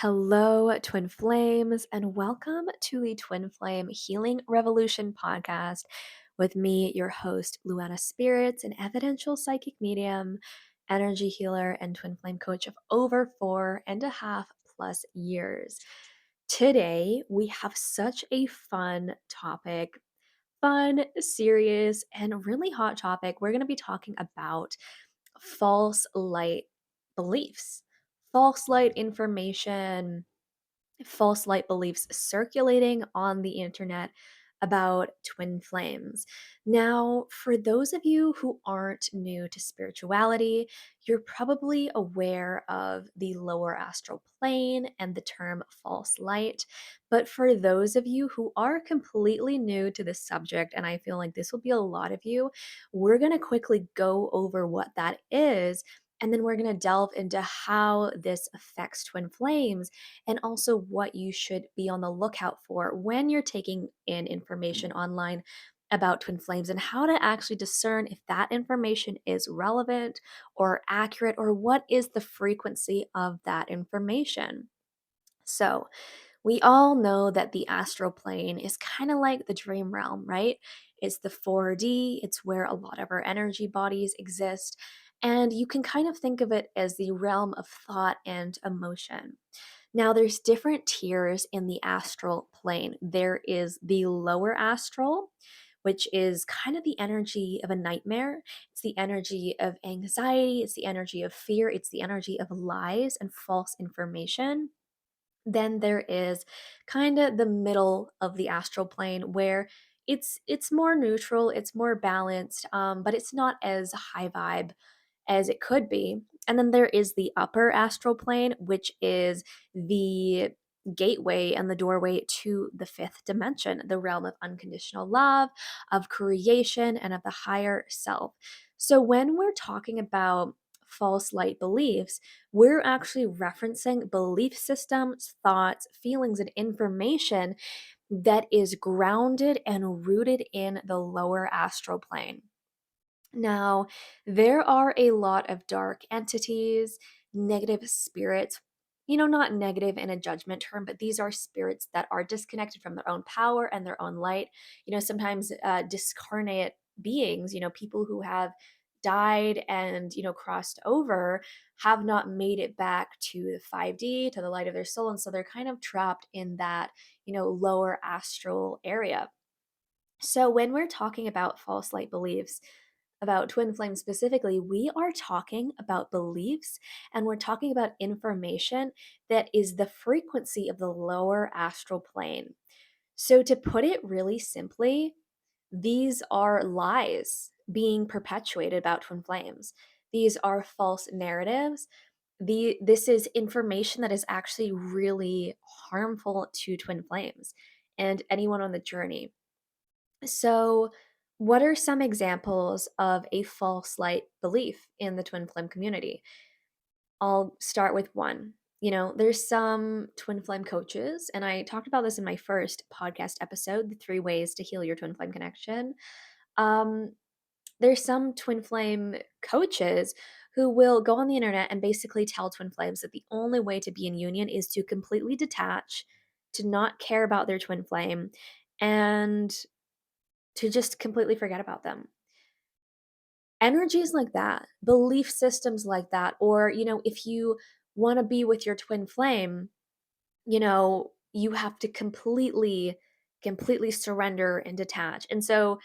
Hello, Twin Flames, and welcome to the Twin Flame Healing Revolution podcast with me, your host, Luana Spirits, an evidential psychic medium, energy healer, and Twin Flame coach of over 4.5+ years. Today, we have such a fun, serious, and really hot topic. We're going to be talking about false light beliefs, false light information, false light beliefs circulating on the internet about twin flames. Now, for those of you who aren't new to spirituality, you're probably aware of the lower astral plane and the term false light. But for those of you who are completely new to this subject, and I feel like this will be a lot of you, we're going to quickly go over what that is. And then we're going to delve into how this affects twin flames and also what you should be on the lookout for when you're taking in information online about twin flames and how to actually discern if that information is relevant or accurate or what is the frequency of that information. So, we all know that the astral plane is kind of like the dream realm, right? It's the 4D, it's where a lot of our energy bodies exist. And you can kind of think of it as the realm of thought and emotion. Now, there's different tiers in the astral plane. There is the lower astral, which is kind of the energy of a nightmare. It's the energy of anxiety, it's the energy of fear, it's the energy of lies and false information. Then there is kind of the middle of the astral plane where it's more neutral, it's more balanced, but it's not as high vibe as it could be. And then there is the upper astral plane, which is the gateway and the doorway to the fifth dimension, the realm of unconditional love, of creation, and of the higher self. So when we're talking about false light beliefs, we're actually referencing belief systems, thoughts, feelings, and information that is grounded and rooted in the lower astral plane. Now, there are a lot of dark entities, negative spirits, not negative in a judgment term, but these are spirits that are disconnected from their own power and their own light. Sometimes discarnate beings, people who have died and, crossed over have not made it back to the 5D, to the light of their soul. And so they're kind of trapped in that, lower astral area. So when we're talking about false light beliefs, about twin flames specifically, we are talking about beliefs and we're talking about information that is the frequency of the lower astral plane. So, to put it really simply, these are lies being perpetuated about twin flames. These are false narratives. This is information that is actually really harmful to twin flames and anyone on the journey. So, what are some examples of a false light belief in the twin flame community? I'll start with one. There's some twin flame coaches, and I talked about this in my first podcast episode, the 3 ways to heal your twin flame connection. Um, there's some twin flame coaches who will go on the internet and basically tell twin flames that the only way to be in union is to completely detach, to not care about their twin flame, and to just completely forget about them. Energies like that, belief systems like that, or, if you want to be with your twin flame, you have to completely surrender and detach. And so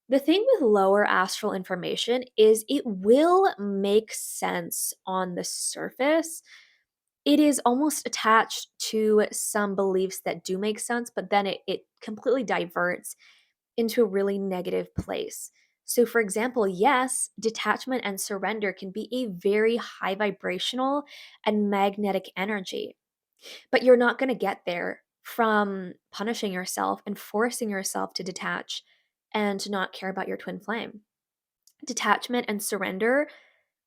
the thing with lower astral information is it will make sense on the surface. It is almost attached to some beliefs that do make sense, but then it completely diverts into a really negative place. So, for example, yes, detachment and surrender can be a very high vibrational and magnetic energy, but you're not going to get there from punishing yourself and forcing yourself to detach and to not care about your twin flame. Detachment and surrender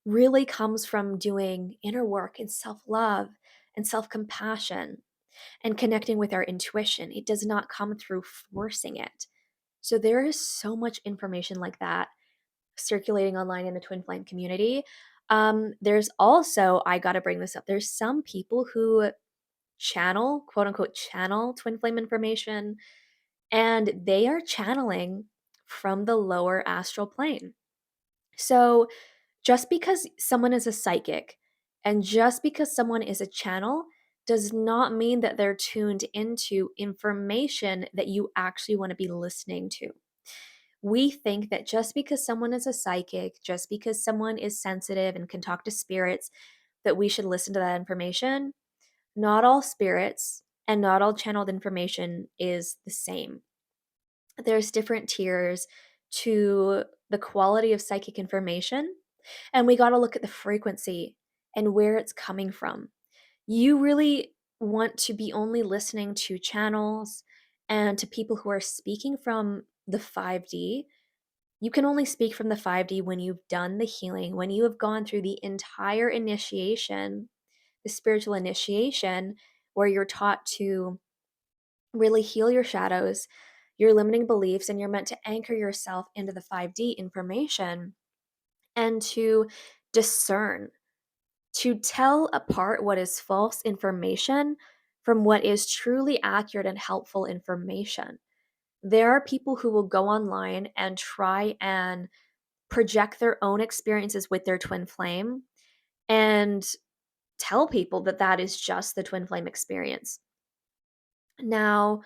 really comes from doing inner work and self love and self compassion and connecting with our intuition. It does not come through forcing it. So there is so much information like that circulating online in the twin flame community. There's also, I got to bring this up, there's some people who channel, quote unquote, channel twin flame information, and they are channeling from the lower astral plane. So, just because someone is a psychic and just because someone is a channel does not mean that they're tuned into information that you actually want to be listening to. We think that just because someone is a psychic, just because someone is sensitive and can talk to spirits, that we should listen to that information. Not all spirits and not all channeled information is the same. There's different tiers to the quality of psychic information, and we got to look at the frequency and where it's coming from. You really want to be only listening to channels and to people who are speaking from the 5D. You can only speak from the 5D when you've done the healing, when you have gone through the entire initiation, the spiritual initiation, where you're taught to really heal your shadows, your limiting beliefs, and you're meant to anchor yourself into the 5D information and to discern, to tell apart what is false information from what is truly accurate and helpful information. There are people who will go online and try and project their own experiences with their twin flame and tell people that that is just the twin flame experience. Now,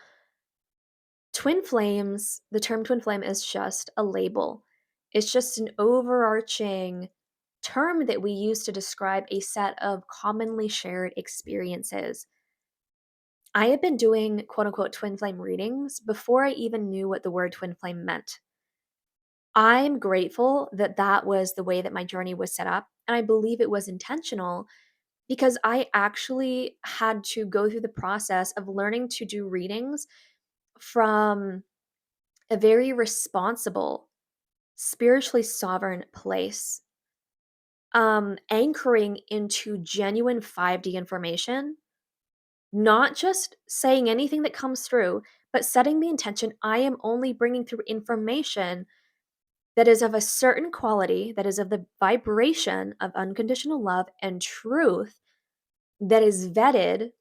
twin flames, the term twin flame is just a label. It's just an overarching term that we use to describe a set of commonly shared experiences. I had been doing quote unquote twin flame readings before I even knew what the word twin flame meant. I'm grateful that that was the way that my journey was set up, and I believe it was intentional because I actually had to go through the process of learning to do readings from a very responsible, spiritually sovereign place, anchoring into genuine 5D information, not just saying anything that comes through, but setting the intention I am only bringing through information that is of a certain quality, that is of the vibration of unconditional love and truth, that is vetted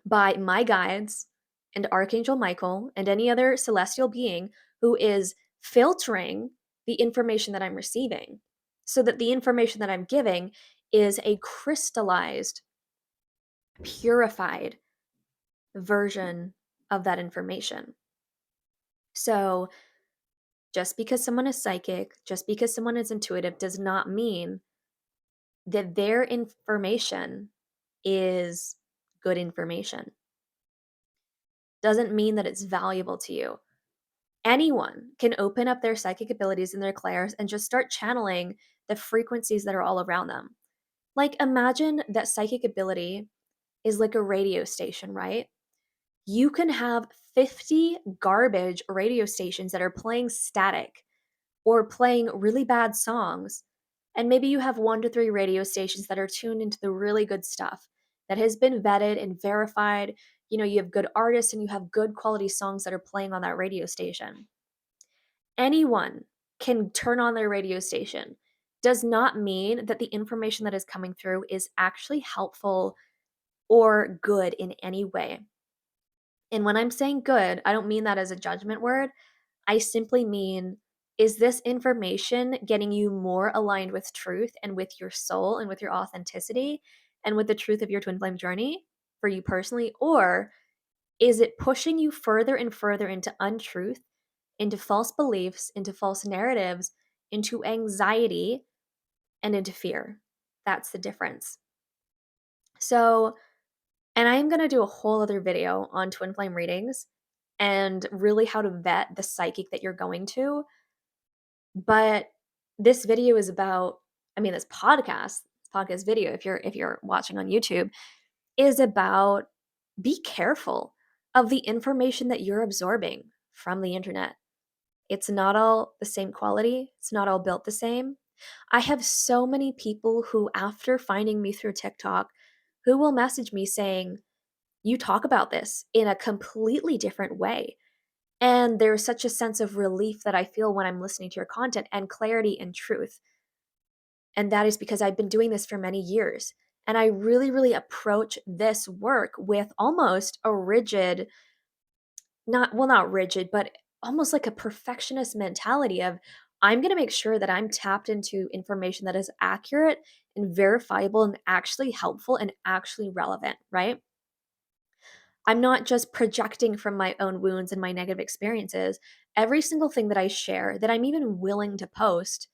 by my guides and Archangel Michael and any other celestial being who is filtering the information that I'm receiving so that the information that I'm giving is a crystallized, purified version of that information. So, just because someone is psychic, just because someone is intuitive, does not mean that their information is good information. Doesn't mean that it's valuable to you. Anyone can open up their psychic abilities and their clairs and just start channeling the frequencies that are all around them. Like, imagine that psychic ability is like a radio station, right? You can have 50 garbage radio stations that are playing static or playing really bad songs. And maybe you have 1 to 3 radio stations that are tuned into the really good stuff that has been vetted and verified. You know, you have good artists and you have good quality songs that are playing on that radio station. Anyone can turn on their radio station. Does not mean that the information that is coming through is actually helpful or good in any way. And when I'm saying good, I don't mean that as a judgment word. I simply mean, is this information getting you more aligned with truth and with your soul and with your authenticity and with the truth of your twin flame journey for you personally? Or is it pushing you further and further into untruth, into false beliefs, into false narratives, into anxiety, and into fear? That's the difference. So, and I'm going to do a whole other video on twin flame readings and really how to vet the psychic that you're going to. But this video is about, I mean, this podcast video, if you're watching on YouTube, is about be careful of the information that you're absorbing from the internet. It's not all the same quality. It's not all built the same. I have so many people who, after finding me through TikTok, who will message me saying, you talk about this in a completely different way. And there's such a sense of relief that I feel when I'm listening to your content and clarity and truth. And that is because I've been doing this for many years. And I really, really approach this work with almost a rigid, not rigid, but almost like a perfectionist mentality of I'm going to make sure that I'm tapped into information that is accurate and verifiable and actually helpful and actually relevant, right? I'm not just projecting from my own wounds and my negative experiences. Every single thing that I share, that I'm even willing to post,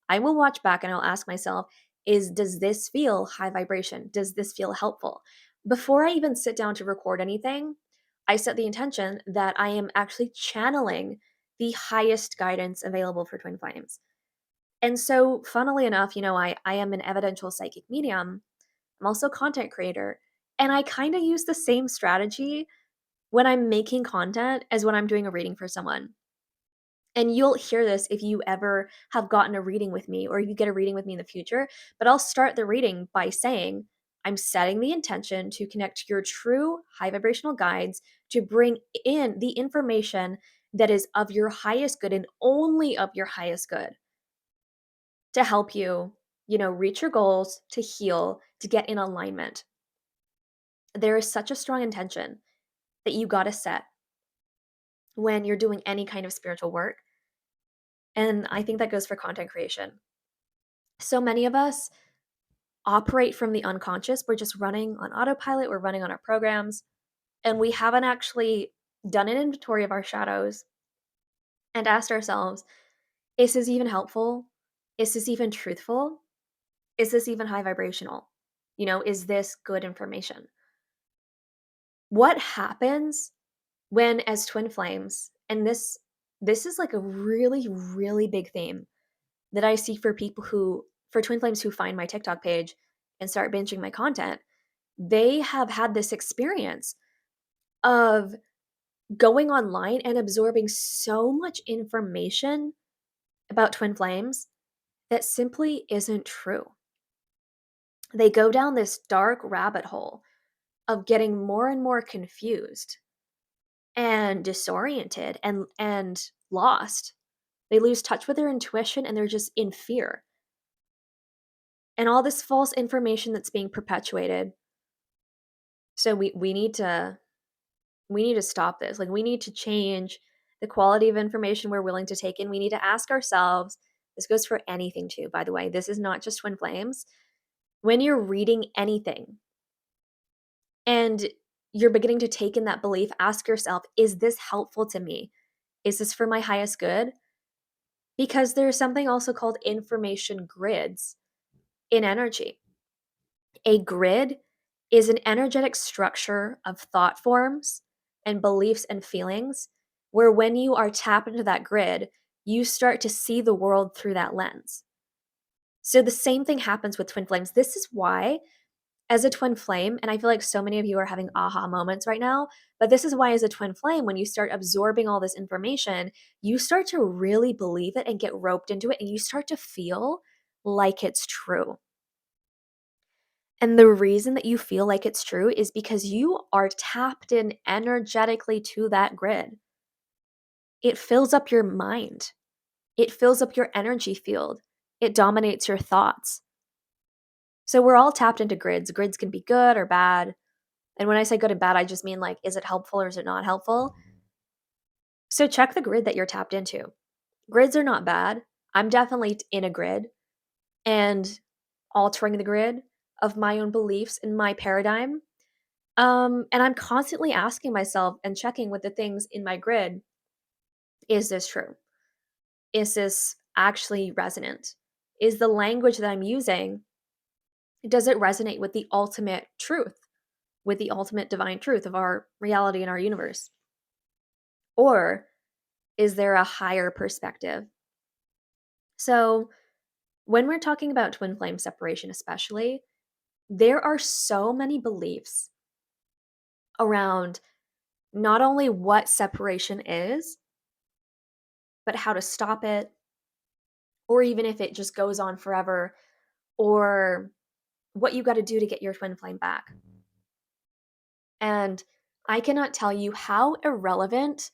I will watch back and I'll ask myself, does this feel high vibration? Does this feel helpful? Before I even sit down to record anything, I set the intention that I am actually channeling the highest guidance available for twin flames. And so, funnily enough, I am an evidential psychic medium. I'm also a content creator. And I kind of use the same strategy when I'm making content as when I'm doing a reading for someone. And you'll hear this if you ever have gotten a reading with me or if you get a reading with me in the future. But I'll start the reading by saying, I'm setting the intention to connect to your true high vibrational guides to bring in the information that is of your highest good and only of your highest good to help you, reach your goals, to heal, to get in alignment. There is such a strong intention that you got to set when you're doing any kind of spiritual work. And I think that goes for content creation. So many of us operate from the unconscious. We're just running on autopilot, we're running on our programs, and we haven't actually done an inventory of our shadows and asked ourselves, is this even helpful? Is this even truthful? Is this even high vibrational? Is this good information? What happens when as twin flames, and this is like a really, really big theme that I see for twin flames who find my TikTok page and start binging my content, they have had this experience of going online and absorbing so much information about twin flames that simply isn't true. They go down this dark rabbit hole of getting more and more confused and disoriented and lost. They lose touch with their intuition and they're just in fear. And all this false information that's being perpetuated. So we need to stop this. Like we need to change the quality of information we're willing to take in. We need to ask ourselves, this goes for anything too, by the way. This is not just twin flames. When you're reading anything and you're beginning to take in that belief, ask yourself, is this helpful to me? Is this for my highest good? Because there's something also called information grids in energy. A grid is an energetic structure of thought forms and beliefs and feelings where when you are tapped into that grid, you start to see the world through that lens. So the same thing happens with twin flames. This is why, as a twin flame, and I feel like so many of you are having aha moments right now, but this is why, as a twin flame, when you start absorbing all this information, you start to really believe it and get roped into it, and you start to feel like it's true. And the reason that you feel like it's true is because you are tapped in energetically to that grid. It fills up your mind, it fills up your energy field, it dominates your thoughts. So we're all tapped into grids. Grids can be good or bad. And when I say good and bad, I just mean like, is it helpful or is it not helpful? So check the grid that you're tapped into. Grids are not bad. I'm definitely in a grid and altering the grid of my own beliefs and my paradigm. And I'm constantly asking myself and checking with the things in my grid, is this true? Is this actually resonant? Is the language that I'm using, does it resonate with the ultimate truth, with the ultimate divine truth of our reality and our universe? Or is there a higher perspective? So, when we're talking about twin flame separation, especially, there are so many beliefs around not only what separation is, but how to stop it, or even if it just goes on forever, or what you got to do to get your twin flame back. And I cannot tell you how irrelevant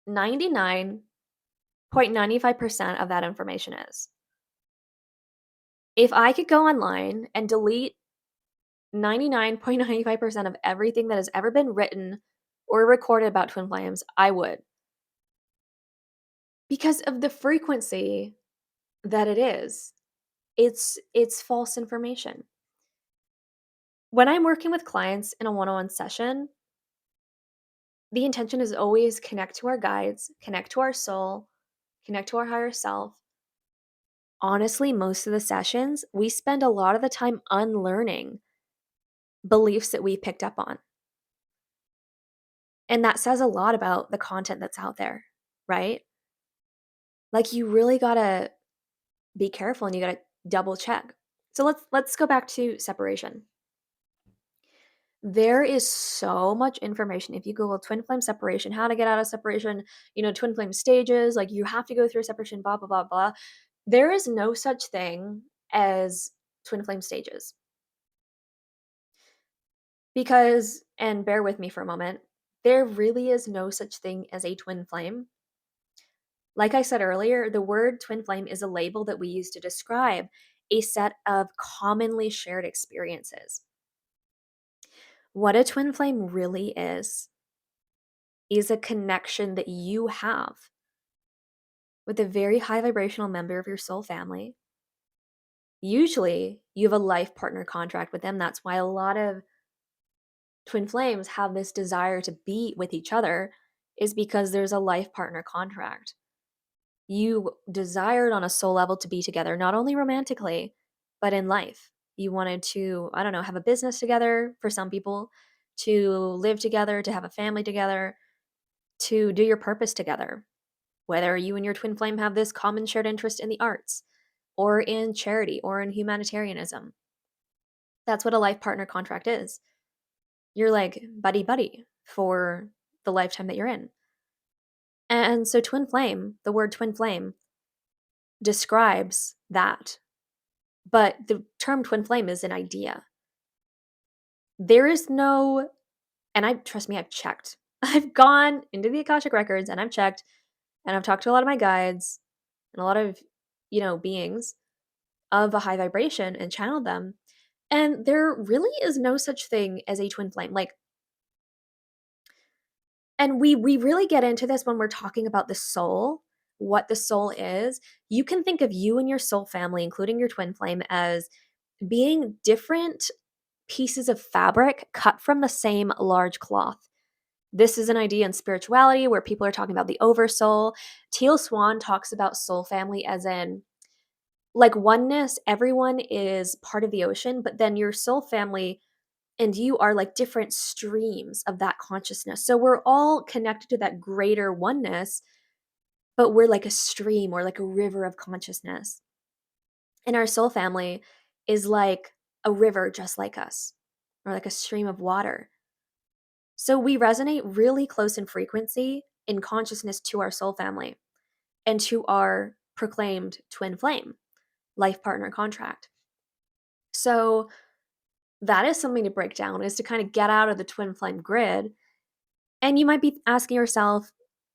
99.95% of that information is. If I could go online and delete 99.95% of everything that has ever been written or recorded about twin flames, I would. Because of the frequency that it is. It's false information. When I'm working with clients in a one-on-one session, the intention is always connect to our guides, connect to our soul, connect to our higher self. Honestly, most of the sessions, we spend a lot of the time unlearning beliefs that we picked up on. And that says a lot about the content that's out there, right? Like you really got to be careful and you got to double check. So let's go back to separation. There is so much information. If you Google twin flame separation, how to get out of separation, twin flame stages, like you have to go through a separation, blah, blah, blah, blah. There is no such thing as twin flame stages. Because, and bear with me for a moment, there really is no such thing as a twin flame. Like I said earlier, the word twin flame is a label that we use to describe a set of commonly shared experiences. What a twin flame really is a connection that you have with a very high vibrational member of your soul family. Usually, you have a life partner contract with them. That's why a lot of twin flames have this desire to be with each other, is because there's a life partner contract. You desired on a soul level to be together, not only romantically, but in life. You wanted to, I don't know, have a business together for some people, to live together, to have a family together, to do your purpose together. Whether you and your twin flame have this common shared interest in the arts, or in charity, or in humanitarianism. That's what a life partner contract is. You're like buddy buddy for the lifetime that you're in. And so twin flame, the word twin flame describes that. But the term twin flame is an idea. There is no, and trust me, I've checked. I've gone into the Akashic records and I've checked and I've talked to a lot of my guides and a lot of, beings of a high vibration and channeled them. And there really is no such thing as a twin flame. Like, and we really get into this when we're talking about the soul, what the soul is. You can think of you and your soul family, including your twin flame, as being different pieces of fabric cut from the same large cloth. This is an idea in spirituality where people are talking about the oversoul. Teal Swan talks about soul family as in like oneness. Everyone is part of the ocean, but then your soul family and you are like different streams of that consciousness. So we're all connected to that greater oneness, but we're like a stream or like a river of consciousness. And our soul family is like a river just like us, or like a stream of water. So we resonate really close in frequency in consciousness to our soul family and to our proclaimed twin flame life partner contract. So that is something to break down, is to kind of get out of the twin flame grid. And you might be asking yourself,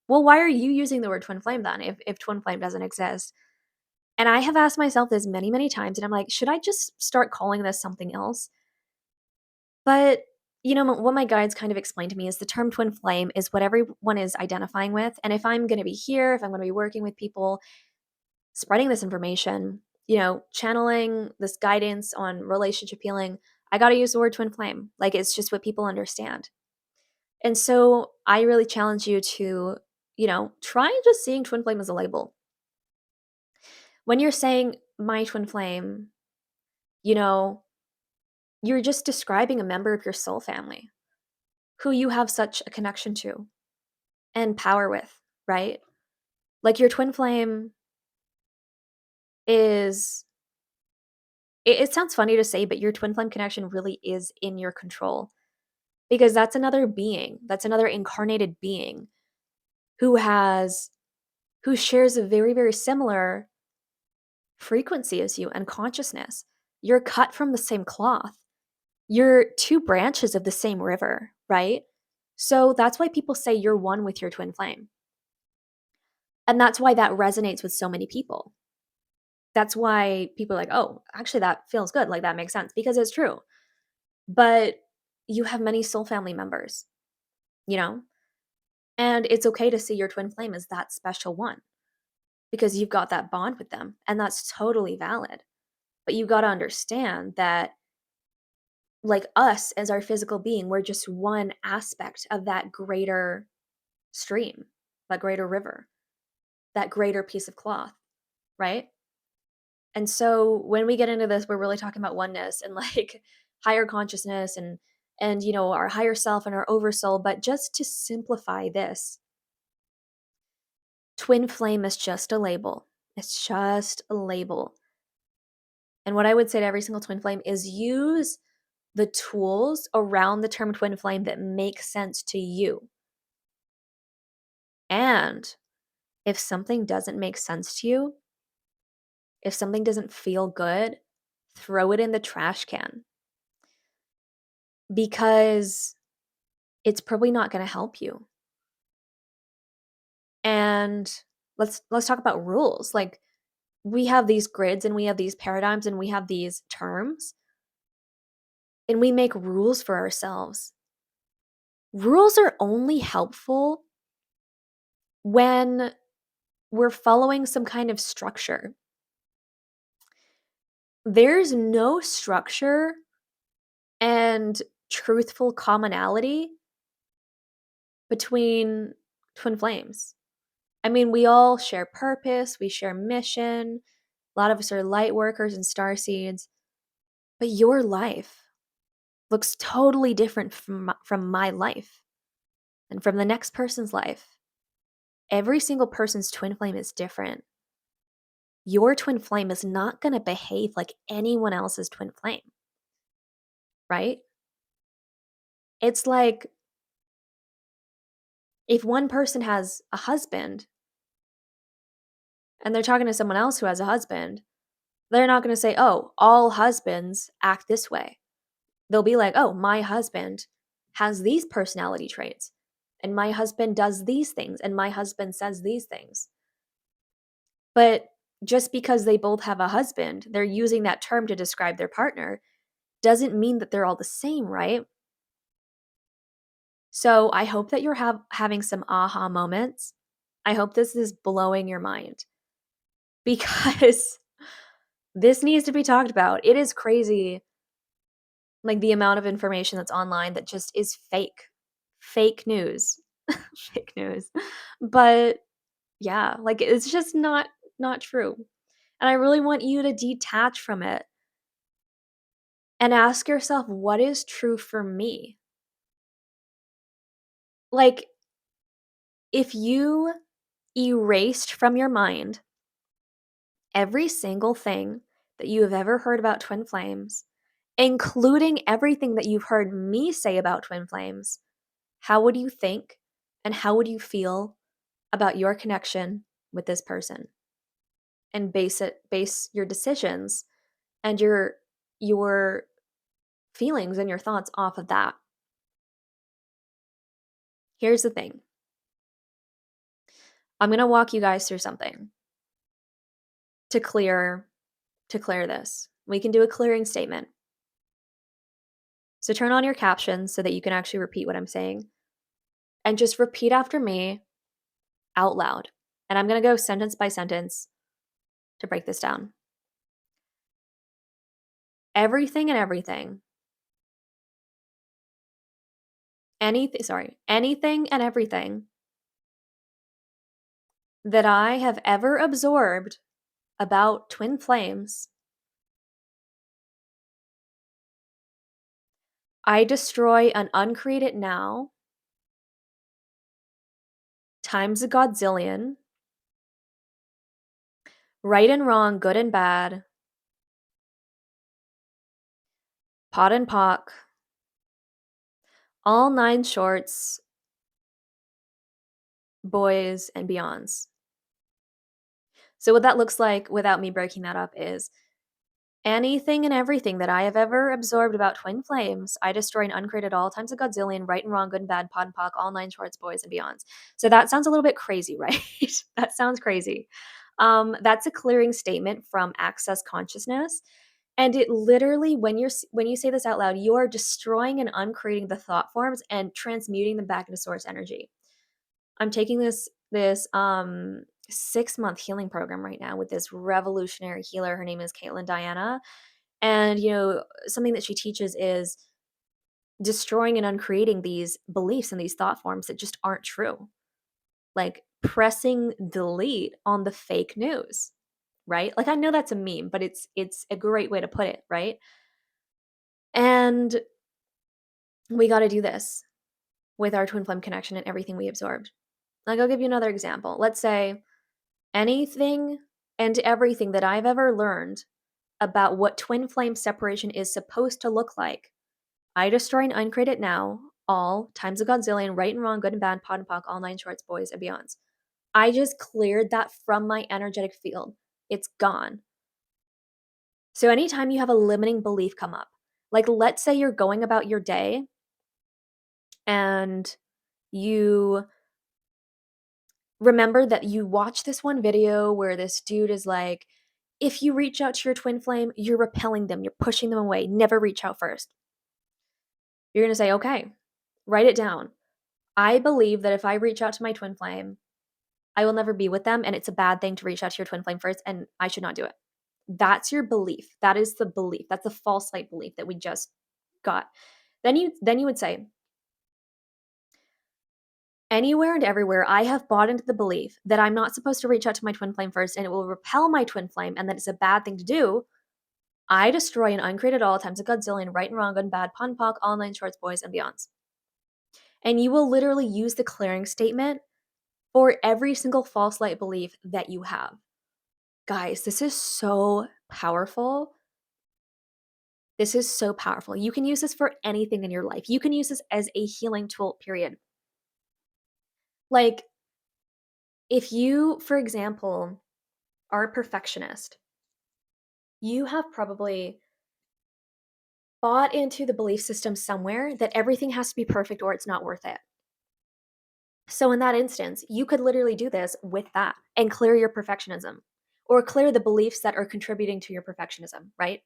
well, why are you using the word twin flame then if twin flame doesn't exist? And I have asked myself this many, many times, and I'm like, should I just start calling this something else? But, what my guides kind of explained to me is the term twin flame is what everyone is identifying with. And if I'm going to be here, if I'm going to be working with people, spreading this information, channeling this guidance on relationship healing, I got to use the word twin flame. Like it's just what people understand. And so I really challenge you to, try just seeing twin flame as a label. When you're saying my twin flame, you know, you're just describing a member of your soul family who you have such a connection to and power with, right? Like your twin flame is, it sounds funny to say, but your twin flame connection really is in your control because that's another being, that's another incarnated being who shares a very, very similar frequency as you and consciousness. You're cut from the same cloth. You're two branches of the same river, right? So that's why people say you're one with your twin flame. And that's why that resonates with so many people. That's why people are like, "Oh, actually that feels good." Like that makes sense because it's true. But you have many soul family members, you know? And it's okay to see your twin flame as that special one because you've got that bond with them, and that's totally valid. But you got to understand that, like us as our physical being, we're just one aspect of that greater stream, that greater river, that greater piece of cloth, right? And so when we get into this, we're really talking about oneness and like higher consciousness and our higher self and our oversoul. But just to simplify this, twin flame is just a label. It's just a label. And what I would say to every single twin flame is use the tools around the term twin flame that make sense to you. And if something doesn't make sense to you, if something doesn't feel good, throw it in the trash can because it's probably not going to help you. And let's talk about rules. Like we have these grids and we have these paradigms and we have these terms and we make rules for ourselves. Rules are only helpful when we're following some kind of structure. There's no structure and truthful commonality between twin flames. I mean, we all share purpose, we share mission. A lot of us are light workers and star seeds, but your life looks totally different from my life and from the next person's life. Every single person's twin flame is different. Your twin flame is not going to behave like anyone else's twin flame, right? It's like if one person has a husband and they're talking to someone else who has a husband, they're not going to say, "Oh, all husbands act this way." They'll be like, "Oh, my husband has these personality traits, and my husband does these things, and my husband says these things." But just because they both have a husband, they're using that term to describe their partner, doesn't mean that they're all the same, right? So I hope that you're having some aha moments. I hope this is blowing your mind because this needs to be talked about. It is crazy, like the amount of information that's online that just is fake news, fake news. But yeah, like it's just not true. And I really want you to detach from it and ask yourself, what is true for me? Like, if you erased from your mind every single thing that you have ever heard about twin flames, including everything that you've heard me say about twin flames, how would you think and how would you feel about your connection with this person? And base your decisions and your feelings and your thoughts off of that. Here's the thing. I'm going to walk you guys through something to clear this. We can do a clearing statement. So turn on your captions so that you can actually repeat what I'm saying and just repeat after me out loud. And I'm going to go sentence by sentence to break this down. Everything and everything. Anything and everything that I have ever absorbed about twin flames, I destroy and uncreate it now times a godzillion, right and wrong, good and bad, pot and pock, all nine shorts, boys and beyonds. So what that looks like without me breaking that up is anything and everything that I have ever absorbed about twin flames, I destroy and uncreate at all times a godzillion, right and wrong, good and bad, pot and pock, all nine shorts, boys and beyonds. So that sounds a little bit crazy, right? That sounds crazy. That's a clearing statement from access consciousness, and it literally, when you say this out loud, you are destroying and uncreating the thought forms and transmuting them back into source energy. I'm taking this 6-month healing program right now with this revolutionary healer. Her name is Caitlin Diana, and, something that she teaches is destroying and uncreating these beliefs and these thought forms that just aren't true. Like, pressing delete on the fake news, right? Like, I know that's a meme, but it's a great way to put it, right? And we gotta do this with our twin flame connection and everything we absorbed. Like, I'll give you another example. Let's say anything and everything that I've ever learned about what twin flame separation is supposed to look like, I destroy and uncreate it now, all times a godzillion, right and wrong, good and bad, pod and poc, all nine shorts, boys and beyonds. I just cleared that from my energetic field. It's gone. So anytime you have a limiting belief come up, like let's say you're going about your day and you remember that you watched this one video where this dude is like, if you reach out to your twin flame, you're repelling them, you're pushing them away. Never reach out first. You're going to say, okay, write it down. I believe that if I reach out to my twin flame, I will never be with them, and it's a bad thing to reach out to your twin flame first, and I should not do it. That's your belief. That is the belief. That's the false light belief that we just got. Then you would say, anywhere and everywhere, I have bought into the belief that I'm not supposed to reach out to my twin flame first, and it will repel my twin flame, and that it's a bad thing to do. I destroy and uncreate it all times a godzillion, right and wrong, good and bad, pun poc, all nine shorts, boys and beyonds. And you will literally use the clearing statement for every single false light belief that you have. Guys, this is so powerful. This is so powerful. You can use this for anything in your life. You can use this as a healing tool, period. Like, if you, for example, are a perfectionist, you have probably bought into the belief system somewhere that everything has to be perfect or it's not worth it. So, in that instance, you could literally do this with that and clear your perfectionism or clear the beliefs that are contributing to your perfectionism, right?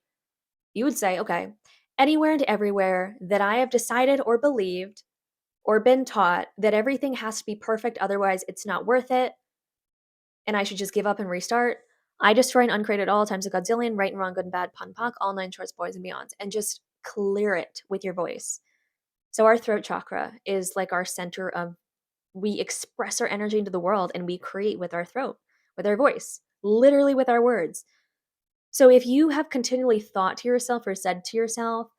You would say, okay, anywhere and everywhere that I have decided or believed or been taught that everything has to be perfect, otherwise it's not worth it, and I should just give up and restart, I destroy and uncreate it all times a godzillion, right and wrong, good and bad, pun poc, all nine shorts, boys and beyonds, and just clear it with your voice. So our throat chakra is like our center of, we express our energy into the world and we create with our throat, with our voice, literally with our words. So if you have continually thought to yourself or said to yourself,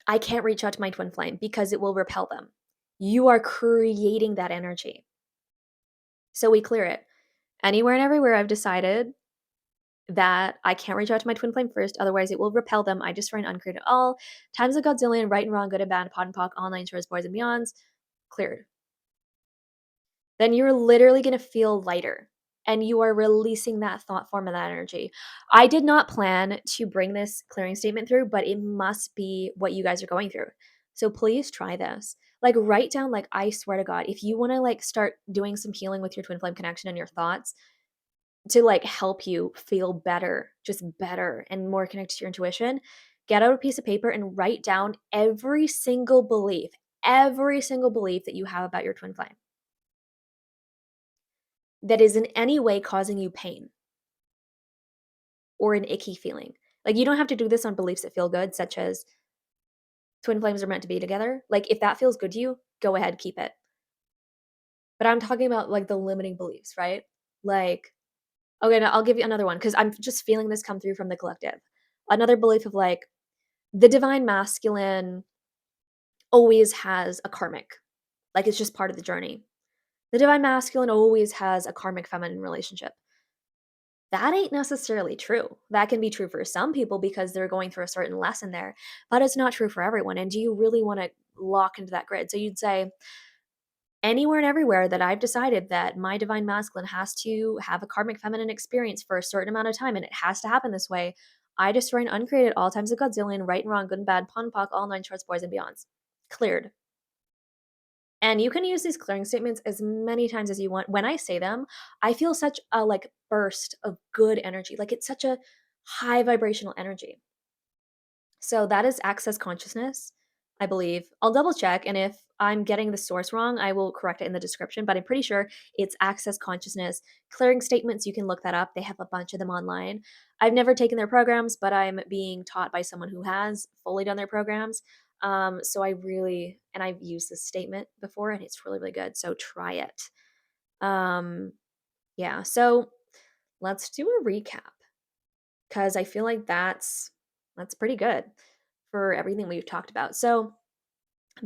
I can't reach out to my twin flame because it will repel them, you are creating that energy. So we clear it. Anywhere and everywhere I've decided that I can't reach out to my twin flame first, otherwise it will repel them. I destroy and uncreate it all. Times a godzillion, right and wrong, good and bad, pod and poc, all nine shorts, boys and beyonds, cleared. Then you're literally gonna feel lighter and you are releasing that thought form and that energy. I did not plan to bring this clearing statement through, but it must be what you guys are going through. So please try this. Like, write down, like, I swear to God, if you wanna, like, start doing some healing with your twin flame connection and your thoughts to, like, help you feel better, just better and more connected to your intuition, get out a piece of paper and write down every single belief that you have about your twin flame that is in any way causing you pain or an icky feeling. Like, you don't have to do this on beliefs that feel good, such as twin flames are meant to be together. Like, if that feels good to you, go ahead, keep it. But I'm talking about, like, the limiting beliefs, right? Like, okay, now I'll give you another one because I'm just feeling this come through from the collective. Another belief of, like, the divine masculine always has a karmic, like, it's just part of the journey. The divine masculine always has a karmic feminine relationship. That ain't necessarily true. That can be true for some people because they're going through a certain lesson there, but it's not true for everyone. And do you really want to lock into that grid? So you'd say, anywhere and everywhere that I've decided that my divine masculine has to have a karmic feminine experience for a certain amount of time and it has to happen this way, I destroy and uncreate it all times a godzillion, right and wrong, good and bad, pon poc, all nine shorts, boys and beyonds. Cleared. And you can use these clearing statements as many times as you want. When I say them, I feel such a like burst of good energy. Like it's such a high vibrational energy. So that is access consciousness, I believe. I'll double check, and if I'm getting the source wrong, I will correct it in the description, but I'm pretty sure it's access consciousness. Clearing statements, you can look that up. They have a bunch of them online. I've never taken their programs, but I'm being taught by someone who has fully done their programs. So I really, and I've used this statement before, and it's really, really good. So try it. Um, yeah. So let's do a recap because I feel like that's pretty good for everything we've talked about. So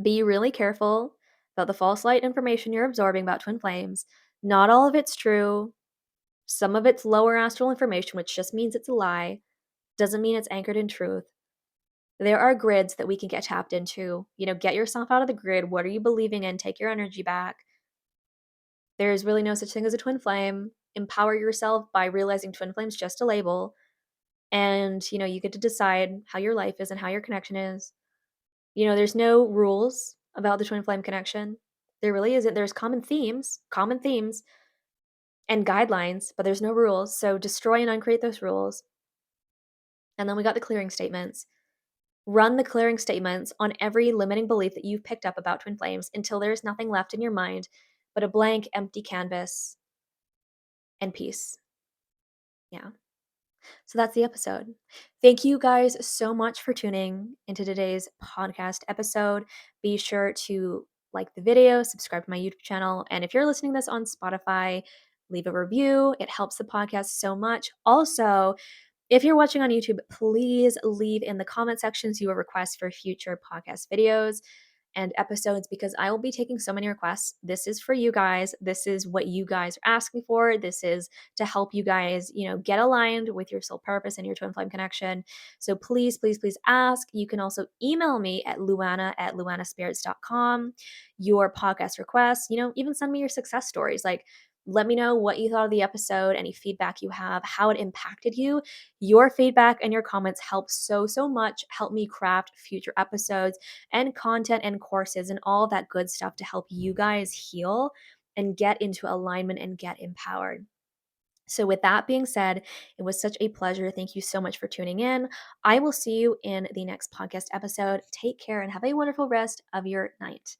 be really careful about the false light information you're absorbing about twin flames. Not all of it's true. Some of it's lower astral information, which just means it's a lie. Doesn't mean it's anchored in truth. There are grids that we can get tapped into. Get yourself out of the grid. What are you believing in? Take your energy back. There's really no such thing as a twin flame. Empower yourself by realizing twin flame's just a label. And, you get to decide how your life is and how your connection is. There's no rules about the twin flame connection. There really isn't. There's common themes and guidelines, but there's no rules. So destroy and uncreate those rules. And then we got the clearing statements. Run the clearing statements on every limiting belief that you've picked up about twin flames until there's nothing left in your mind but a blank, empty canvas and peace. Yeah. So that's the episode. Thank you guys so much for tuning into today's podcast episode. Be sure to like the video, subscribe to my YouTube channel, and if you're listening to this on Spotify, leave a review. It helps the podcast so much. Also, if you're watching on YouTube, please leave in the comment sections your requests for future podcast videos and episodes because I will be taking so many requests. This is for you guys. This is what you guys are asking for. This is to help you guys, get aligned with your soul purpose and your twin flame connection. So please, please, please ask. You can also email me at luana@luanaspirits.com, your podcast requests, even send me your success stories. Like, let me know what you thought of the episode, any feedback you have, how it impacted you. Your feedback and your comments help so, so much. Help me craft future episodes and content and courses and all that good stuff to help you guys heal and get into alignment and get empowered. So, with that being said, it was such a pleasure. Thank you so much for tuning in. I will see you in the next podcast episode. Take care and have a wonderful rest of your night.